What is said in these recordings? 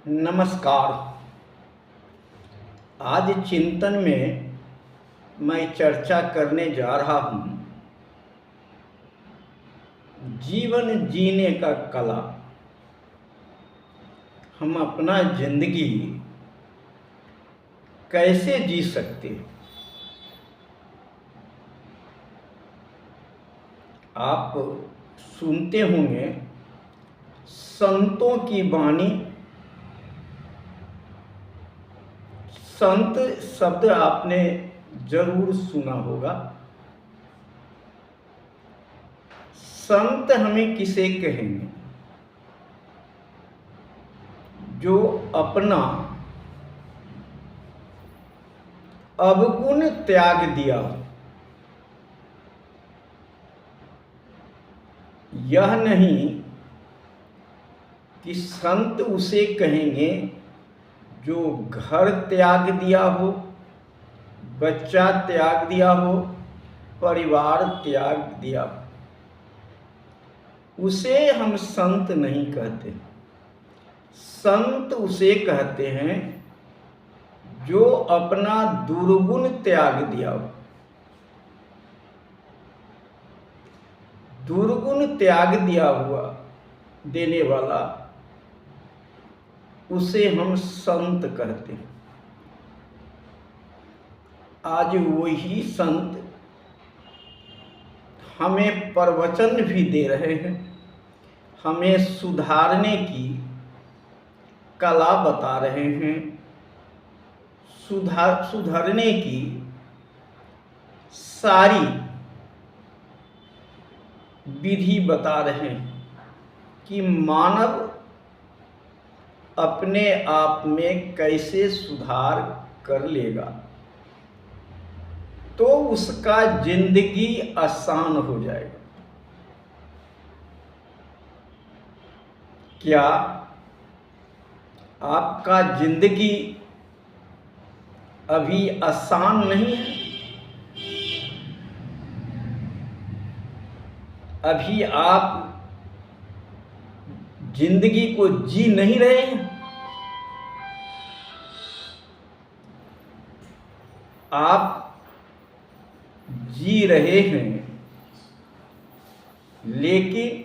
नमस्कार। आज चिंतन में मैं चर्चा करने जा रहा हूँ जीवन जीने का कला। हम अपना जिंदगी कैसे जी सकते हैं। आप सुनते होंगे संतों की वाणी। संत शब्द आपने जरूर सुना होगा। संत हमें किसे कहेंगे? जो अपना अवगुण त्याग दिया। यह नहीं कि संत उसे कहेंगे जो घर त्याग दिया हो, बच्चा त्याग दिया हो, परिवार त्याग दिया हो, उसे हम संत नहीं कहते। संत उसे कहते हैं जो अपना दुर्गुण त्याग दिया हो। दुर्गुण त्याग दिया हुआ देने वाला उसे हम संत कहते हैं। आज वही संत हमें प्रवचन भी दे रहे हैं, हमें सुधारने की कला बता रहे हैं, सुधरने की सारी विधि बता रहे हैं कि मानव अपने आप में कैसे सुधार कर लेगा तो उसका जिंदगी आसान हो जाएगा। क्या आपका जिंदगी अभी आसान नहीं है? अभी आप जिंदगी को जी नहीं रहे हैं? आप जी रहे हैं, लेकिन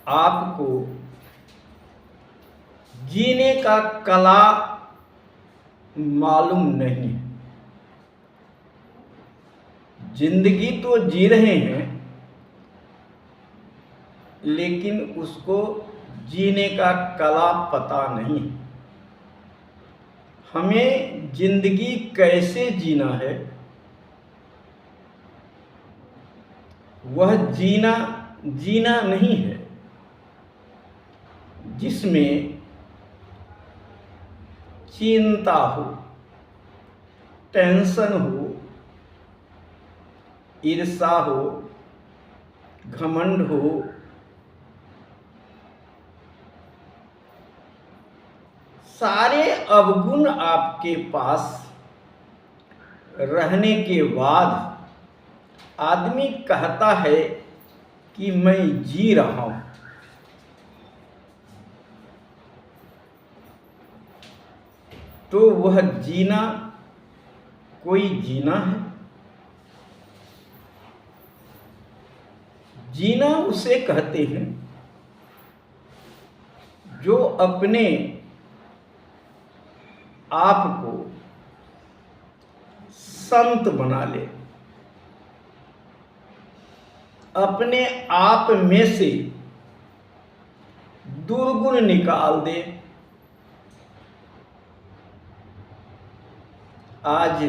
आपको जीने का कला मालूम नहीं। जिंदगी तो जी रहे हैं, लेकिन उसको जीने का कला पता नहीं। हमें जिंदगी कैसे जीना है, वह जीना नहीं है जिसमें चिंता हो, टेंशन हो, ईर्ष्या हो, घमंड हो, सारे अवगुण आपके पास रहने के बाद आदमी कहता है कि मैं जी रहा हूं। तो वह जीना कोई जीना है? जीना उसे कहते हैं जो अपने आप को संत बना ले, अपने आप में से दुर्गुण निकाल दे। आज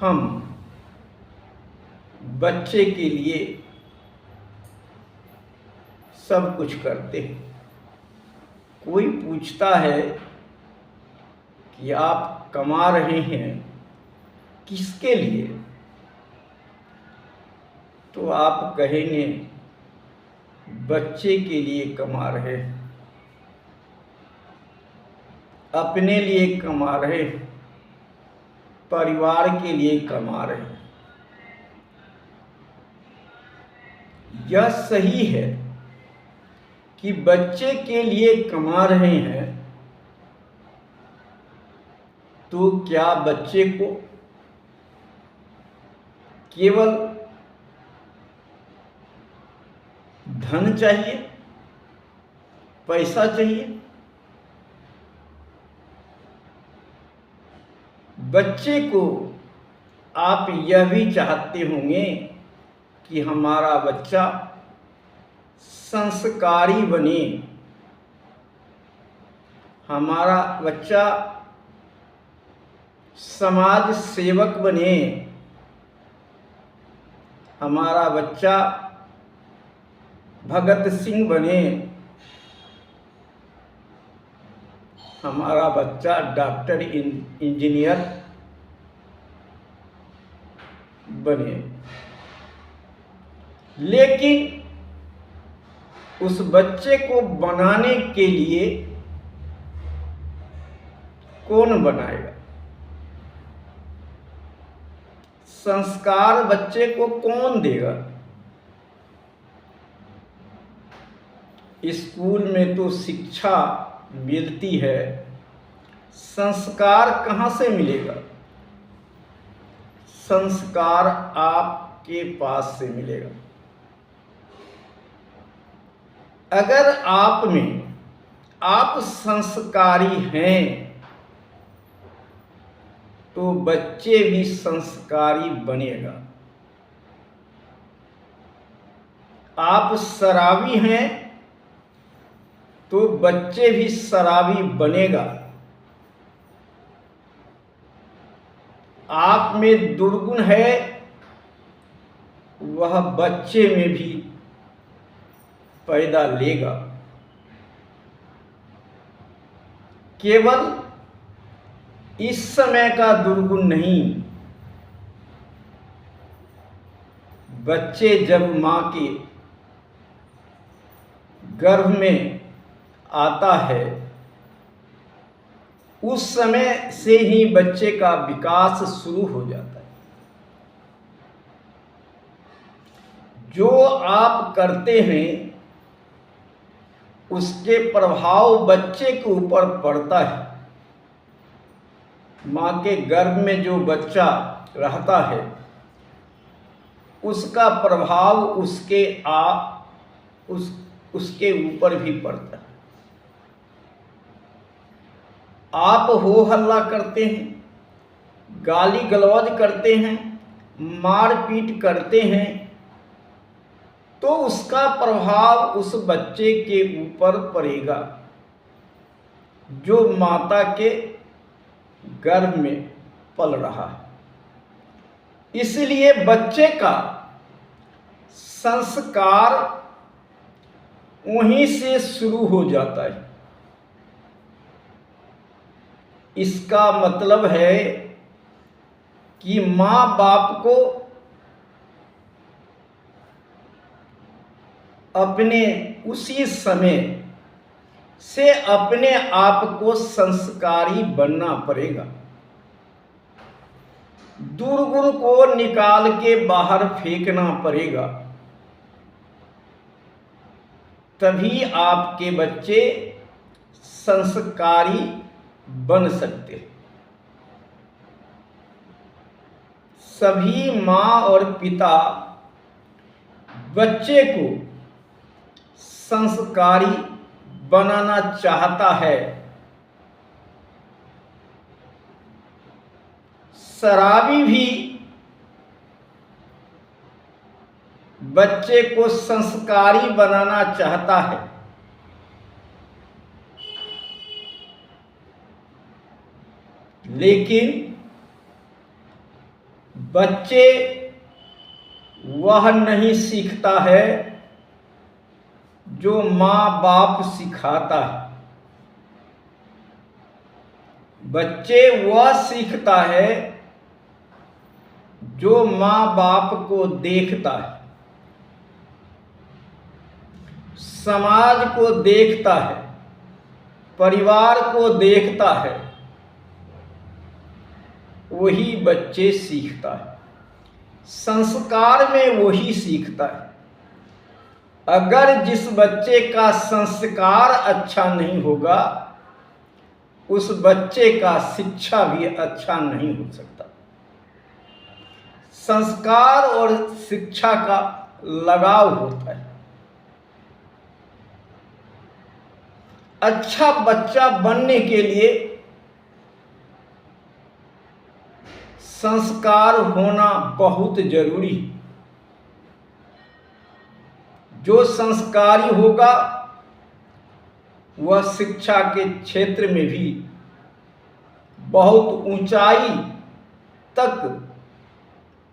हम बच्चे के लिए सब कुछ करते हैं। कोई पूछता है कि आप कमा रहे हैं किसके लिए, तो आप कहेंगे बच्चे के लिए कमा रहे हैं, अपने लिए कमा रहे हैं, परिवार के लिए कमा रहे हैं। यह सही है कि बच्चे के लिए कमा रहे हैं, तो क्या बच्चे को केवल धन चाहिए, पैसा चाहिए? बच्चे को आप यह भी चाहते होंगे कि हमारा बच्चा संस्कारी बने, हमारा बच्चा समाज सेवक बने, हमारा बच्चा भगत सिंह बने, हमारा बच्चा डॉक्टर इंजीनियर बने। लेकिन उस बच्चे को बनाने के लिए कौन बनाएगा? संस्कार बच्चे को कौन देगा? स्कूल में तो शिक्षा मिलती है, संस्कार कहाँ से मिलेगा? संस्कार आपके पास से मिलेगा। अगर आप संस्कारी हैं तो बच्चे भी संस्कारी बनेगा। आप शराबी हैं तो बच्चे भी शराबी बनेगा। आप में दुर्गुण है, वह बच्चे में भी पैदा लेगा। केवल इस समय का दुर्गुण नहीं, बच्चे जब मां के गर्भ में आता है, उस समय से ही बच्चे का विकास शुरू हो जाता है। जो आप करते हैं उसके प्रभाव बच्चे के ऊपर पड़ता है। मां के गर्भ में जो बच्चा रहता है उसका प्रभाव उसके ऊपर भी पड़ता है। आप हो हल्ला करते हैं, गाली गलौज करते हैं, मारपीट करते हैं, तो उसका प्रभाव उस बच्चे के ऊपर पड़ेगा जो माता के गर्भ में पल रहा है। इसलिए बच्चे का संस्कार वहीं से शुरू हो जाता है। इसका मतलब है कि माँ बाप को अपने उसी समय से अपने आप को संस्कारी बनना पड़ेगा। दुर्गुण को निकाल के बाहर फेंकना पड़ेगा, तभी आपके बच्चे संस्कारी बन सकते हैं। सभी माँ और पिता बच्चे को संस्कारी बनाना चाहता है। शराबी भी बच्चे को संस्कारी बनाना चाहता है। लेकिन बच्चे वह नहीं सीखता है जो माँ बाप सिखाता है। बच्चे वह सीखता है जो माँ बाप को देखता है, समाज को देखता है, परिवार को देखता है, वही बच्चे सीखता है। संस्कार में वही सीखता है। अगर जिस बच्चे का संस्कार अच्छा नहीं होगा, उस बच्चे का शिक्षा भी अच्छा नहीं हो सकता। संस्कार और शिक्षा का लगाव होता है। अच्छा बच्चा बनने के लिए संस्कार होना बहुत जरूरी है। जो संस्कारी होगा वह शिक्षा के क्षेत्र में भी बहुत ऊंचाई तक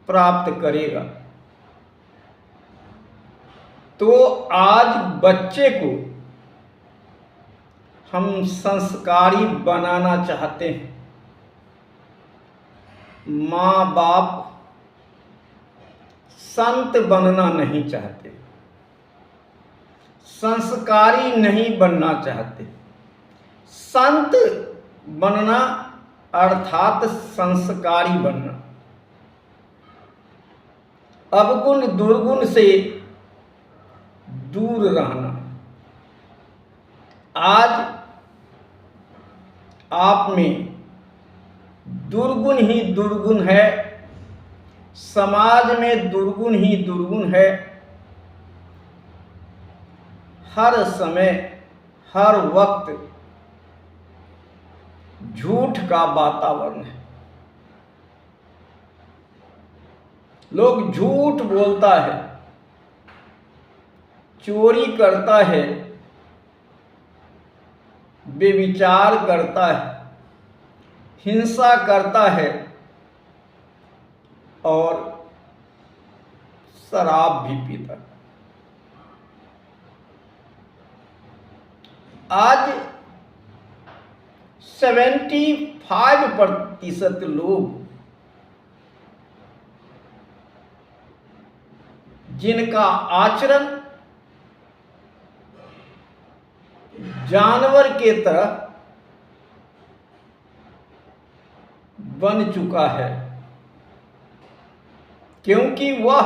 प्राप्त करेगा। तो आज बच्चे को हम संस्कारी बनाना चाहते हैं। माँ बाप संत बनना नहीं चाहते, संस्कारी नहीं बनना चाहते। संत बनना अर्थात संस्कारी बनना, अवगुण दुर्गुण से दूर रहना। आज आप में दुर्गुण ही दुर्गुण है, समाज में दुर्गुण ही दुर्गुण है। हर समय हर वक्त झूठ का वातावरण है। लोग झूठ बोलता है, चोरी करता है, बेविचार करता है, हिंसा करता है और शराब भी पीता है। आज 75% लोग जिनका आचरण जानवर के तरह बन चुका है, क्योंकि वह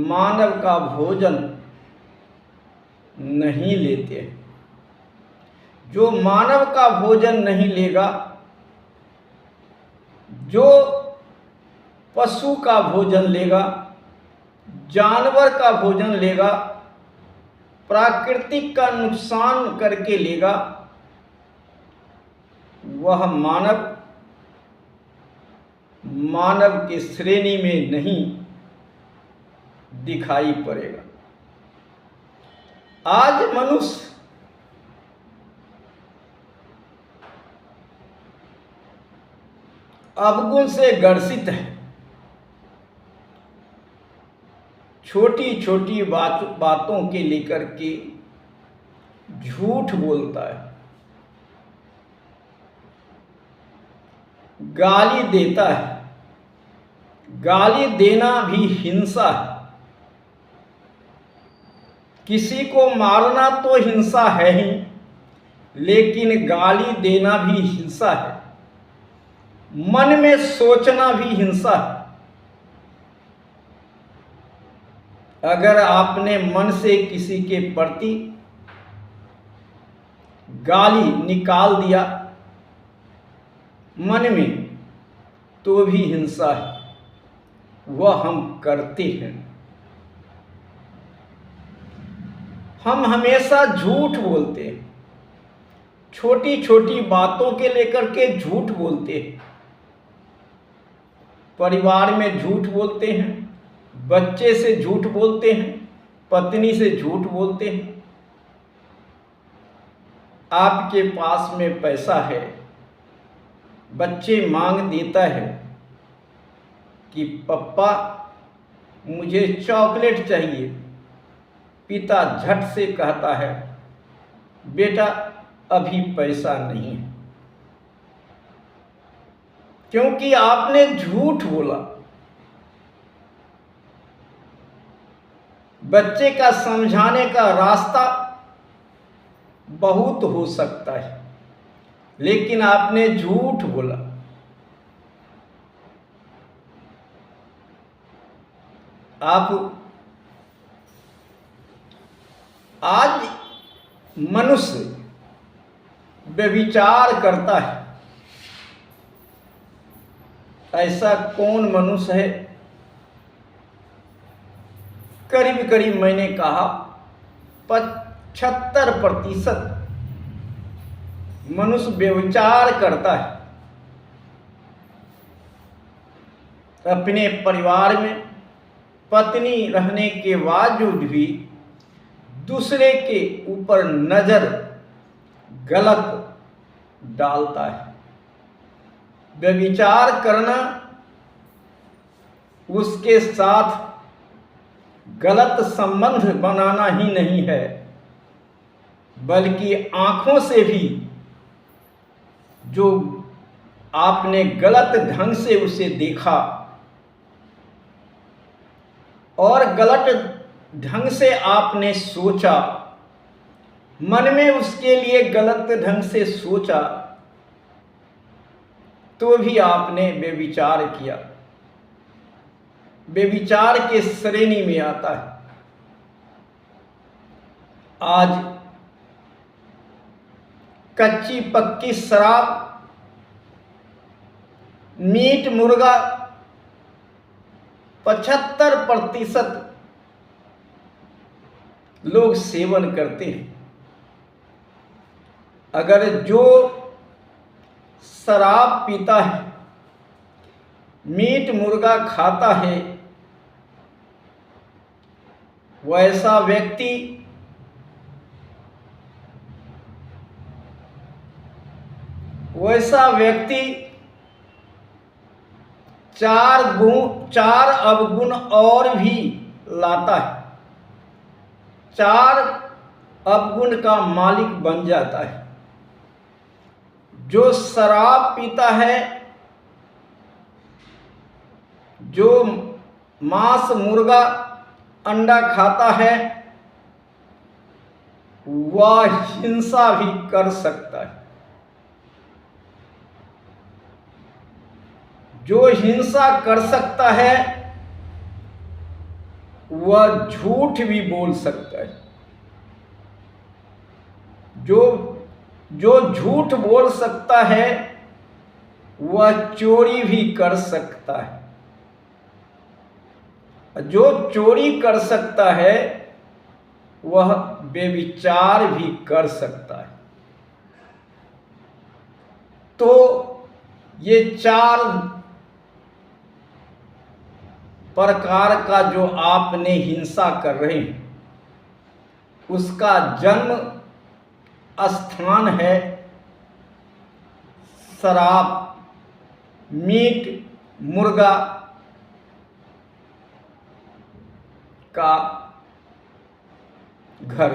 मानव का भोजन नहीं लेते। जो मानव का भोजन नहीं लेगा, जो पशु का भोजन लेगा, जानवर का भोजन लेगा, प्राकृतिक का नुकसान करके लेगा, वह मानव की श्रेणी में नहीं दिखाई पड़ेगा। आज मनुष्य अवगुण से ग्रसित है। छोटी छोटी बातों के लेकर के झूठ बोलता है, गाली देता है। गाली देना भी हिंसा है। किसी को मारना तो हिंसा है ही, लेकिन गाली देना भी हिंसा है। मन में सोचना भी हिंसा है। अगर आपने मन से किसी के प्रति गाली निकाल दिया मन में, तो भी हिंसा है। वह हम करते हैं। हम हमेशा झूठ बोलते हैं। छोटी छोटी बातों के लेकर के झूठ बोलते हैं। परिवार में झूठ बोलते हैं, बच्चे से झूठ बोलते हैं, पत्नी से झूठ बोलते हैं। आपके पास में पैसा है, बच्चे मांग देता है कि पप्पा मुझे चॉकलेट चाहिए। पिता झट से कहता है बेटा अभी पैसा नहीं है, क्योंकि आपने झूठ बोला। बच्चे का समझाने का रास्ता बहुत हो सकता है, लेकिन आपने झूठ बोला। आप आज मनुष्य व्यभिचार करता है। ऐसा कौन मनुष्य है? करीब करीब मैंने कहा 75% मनुष्य व्यभिचार करता है। अपने परिवार में पत्नी रहने के बावजूद भी दूसरे के ऊपर नजर गलत डालता है। व्यभिचार करना उसके साथ गलत संबंध बनाना ही नहीं है, बल्कि आंखों से भी जो आपने गलत ढंग से उसे देखा और गलत ढंग से आपने सोचा, मन में उसके लिए गलत ढंग से सोचा, तो भी आपने व्यभिचार किया। व्यभिचार के श्रेणी में आता है। आज कच्ची पक्की शराब, मीट मुर्गा 75% लोग सेवन करते हैं। अगर जो शराब पीता है, मीट मुर्गा खाता है, वैसा व्यक्ति 4 अवगुण और भी लाता है। 4 अवगुण का मालिक बन जाता है। जो शराब पीता है, जो मांस मुर्गा अंडा खाता है, वह हिंसा भी कर सकता है। जो हिंसा कर सकता है, वह झूठ भी बोल सकता है। जो झूठ बोल सकता है, वह चोरी भी कर सकता है। जो चोरी कर सकता है, वह व्यभिचार भी कर सकता है। तो ये 4 प्रकार का जो आपने हिंसा कर रहे हैं, उसका जन्म स्थान है शराब, मीट मुर्गा का घर।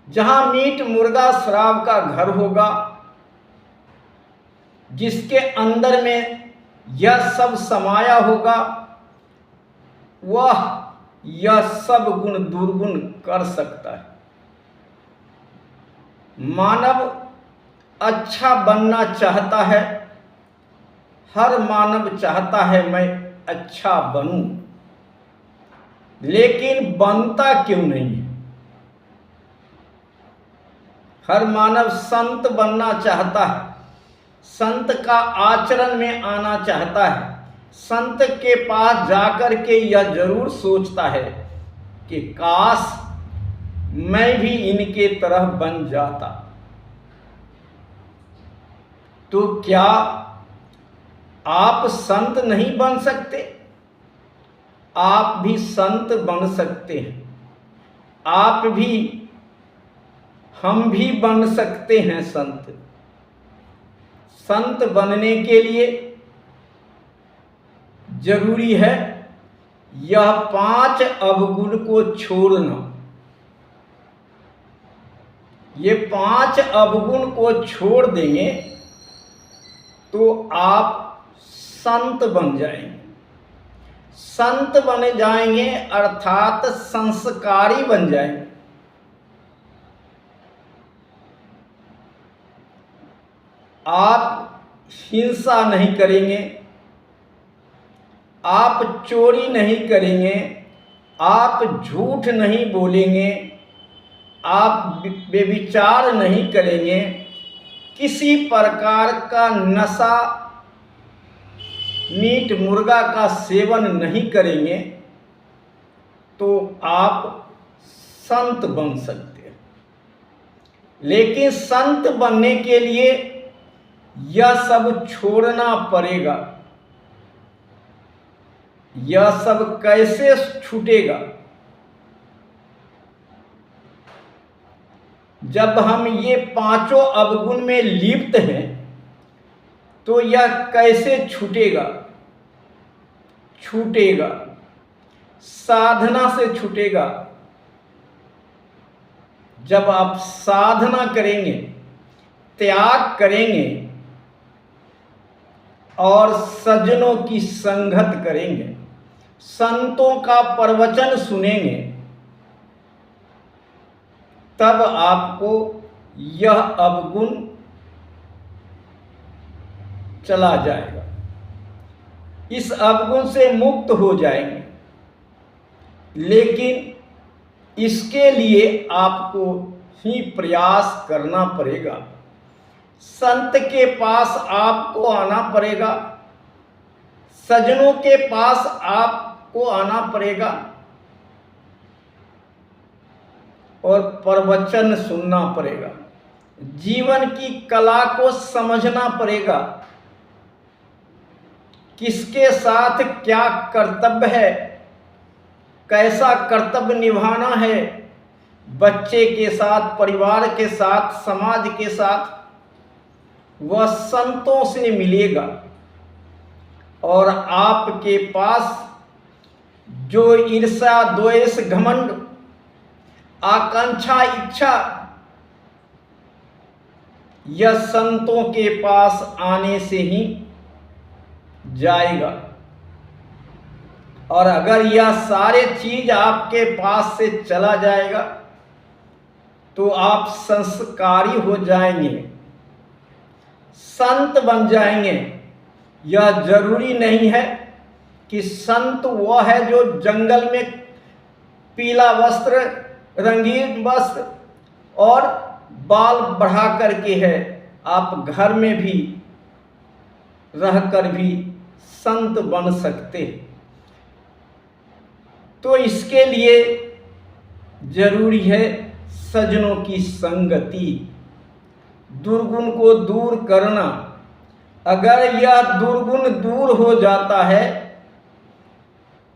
जहां मीट मुर्गा शराब का घर होगा, जिसके अंदर में यह सब समाया होगा, वह यह सब गुण दुर्गुण कर सकता है। मानव अच्छा बनना चाहता है। हर मानव चाहता है मैं अच्छा बनूं, लेकिन बनता क्यों नहीं है? हर मानव संत बनना चाहता है, संत का आचरण में आना चाहता है, संत के पास जाकर के यह जरूर सोचता है कि काश मैं भी इनके तरह बन जाता। तो क्या आप संत नहीं बन सकते? आप भी संत बन सकते हैं। हम भी बन सकते हैं संत। संत बनने के लिए जरूरी है यह 5 अवगुण को छोड़ना। ये 5 अवगुण को छोड़ देंगे तो आप संत बन जाएंगे। संत बन जाएंगे अर्थात संस्कारी बन जाएंगे। आप हिंसा नहीं करेंगे, आप चोरी नहीं करेंगे, आप झूठ नहीं बोलेंगे, आप व्यभिचार नहीं करेंगे, किसी प्रकार का नशा मीट मुर्गा का सेवन नहीं करेंगे, तो आप संत बन सकते हैं। लेकिन संत बनने के लिए यह सब छोड़ना पड़ेगा। यह सब कैसे छूटेगा? जब हम ये पांचों अवगुण में लिप्त हैं, तो यह कैसे छूटेगा? छूटेगा साधना से छूटेगा। जब आप साधना करेंगे, त्याग करेंगे और सज्जनों की संगत करेंगे, संतों का प्रवचन सुनेंगे, तब आपको यह अवगुण चला जाएगा। इस अवगुण से मुक्त हो जाएंगे। लेकिन इसके लिए आपको ही प्रयास करना पड़ेगा। संत के पास आपको आना पड़ेगा, सज्जनों के पास आपको आना पड़ेगा और प्रवचन सुनना पड़ेगा। जीवन की कला को समझना पड़ेगा। किसके साथ क्या कर्तव्य है, कैसा कर्तव्य निभाना है, बच्चे के साथ, परिवार के साथ, समाज के साथ, वह संतों से मिलेगा। और आपके पास जो ईर्ष्या, द्वेष, घमंड, आकांक्षा, इच्छा, यह संतों के पास आने से ही जाएगा। और अगर यह सारे चीज आपके पास से चला जाएगा, तो आप संस्कारी हो जाएंगे, संत बन जाएंगे। यह जरूरी नहीं है कि संत वह है जो जंगल में पीला वस्त्र, रंगीन वस्त्र और बाल बढ़ा करके है। आप घर में भी रहकर भी संत बन सकते हैं। तो इसके लिए जरूरी है सज्जनों की संगति, दुर्गुण को दूर करना। अगर यह दुर्गुण दूर हो जाता है,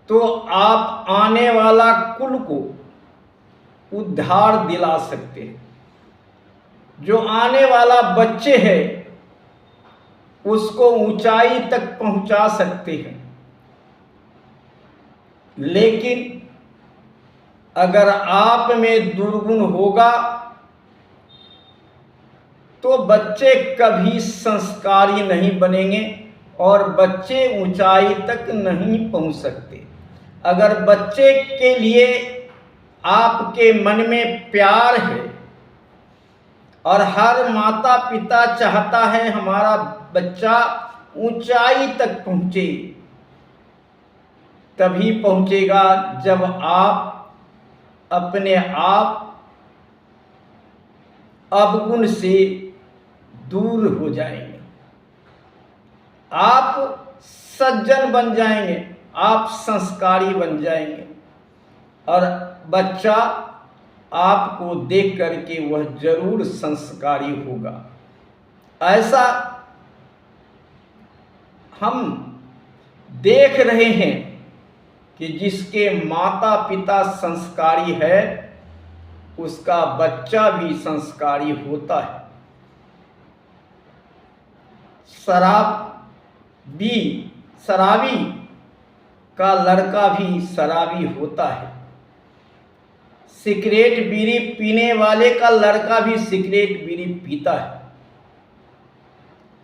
तो आप आने वाला कुल को उद्धार दिला सकते हैं। जो आने वाला बच्चे है, उसको ऊंचाई तक पहुंचा सकते हैं। लेकिन अगर आप में दुर्गुण होगा, तो बच्चे कभी संस्कारी नहीं बनेंगे और बच्चे ऊंचाई तक नहीं पहुंच सकते। अगर बच्चे के लिए आपके मन में प्यार है, और हर माता पिता चाहता है हमारा बच्चा ऊंचाई तक पहुंचे, तभी पहुंचेगा जब आप अपने आप अवगुण से दूर हो जाएंगे, आप सज्जन बन जाएंगे, आप संस्कारी बन जाएंगे। और बच्चा आपको देख करके वह जरूर संस्कारी होगा। ऐसा हम देख रहे हैं कि जिसके माता पिता संस्कारी है, उसका बच्चा भी संस्कारी होता है। शराबी का लड़का भी शराबी होता है। सिगरेट बीड़ी पीने वाले का लड़का भी सिगरेट बीड़ी पीता है।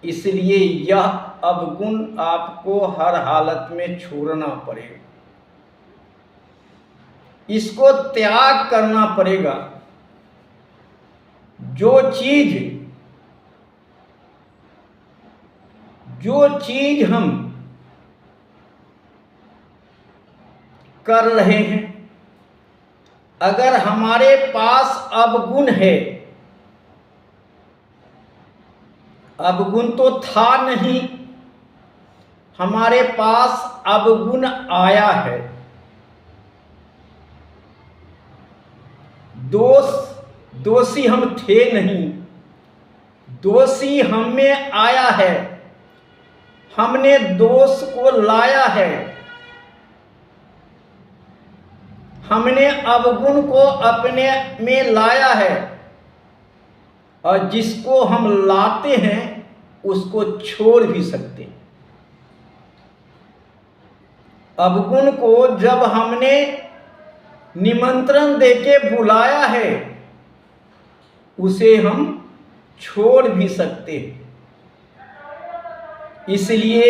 इसलिए यह अवगुण आपको हर हालत में छोड़ना पड़ेगा, इसको त्याग करना पड़ेगा। जो चीज हम कर रहे हैं, अगर हमारे पास अवगुण है, अवगुण तो था नहीं, हमारे पास अवगुण आया है, दोषी हम थे नहीं, दोषी हम में आया है, हमने दोष को लाया है, हमने अवगुण को अपने में लाया है, और जिसको हम लाते हैं उसको छोड़ भी सकते हैं। अवगुण को जब हमने निमंत्रण देके बुलाया है, उसे हम छोड़ भी सकते हैं। इसलिए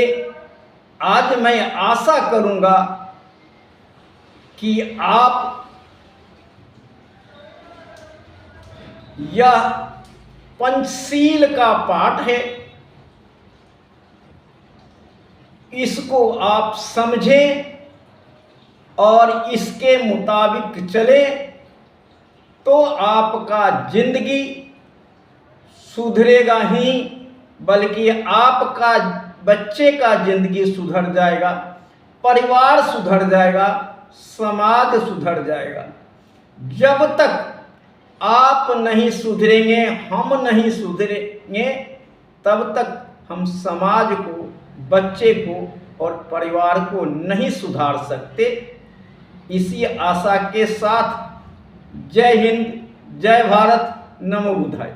आज मैं आशा करूंगा कि आप यह पंचशील का पाठ है, इसको आप समझें और इसके मुताबिक चलें, तो आपका जिंदगी सुधरेगा ही, बल्कि आपका बच्चे का जिंदगी सुधर जाएगा, परिवार सुधर जाएगा, समाज सुधर जाएगा। जब तक आप नहीं सुधरेंगे, हम नहीं सुधरेंगे, तब तक हम समाज को, बच्चे को और परिवार को नहीं सुधार सकते। इसी आशा के साथ जय हिंद, जय भारत, नमो बुद्धाय।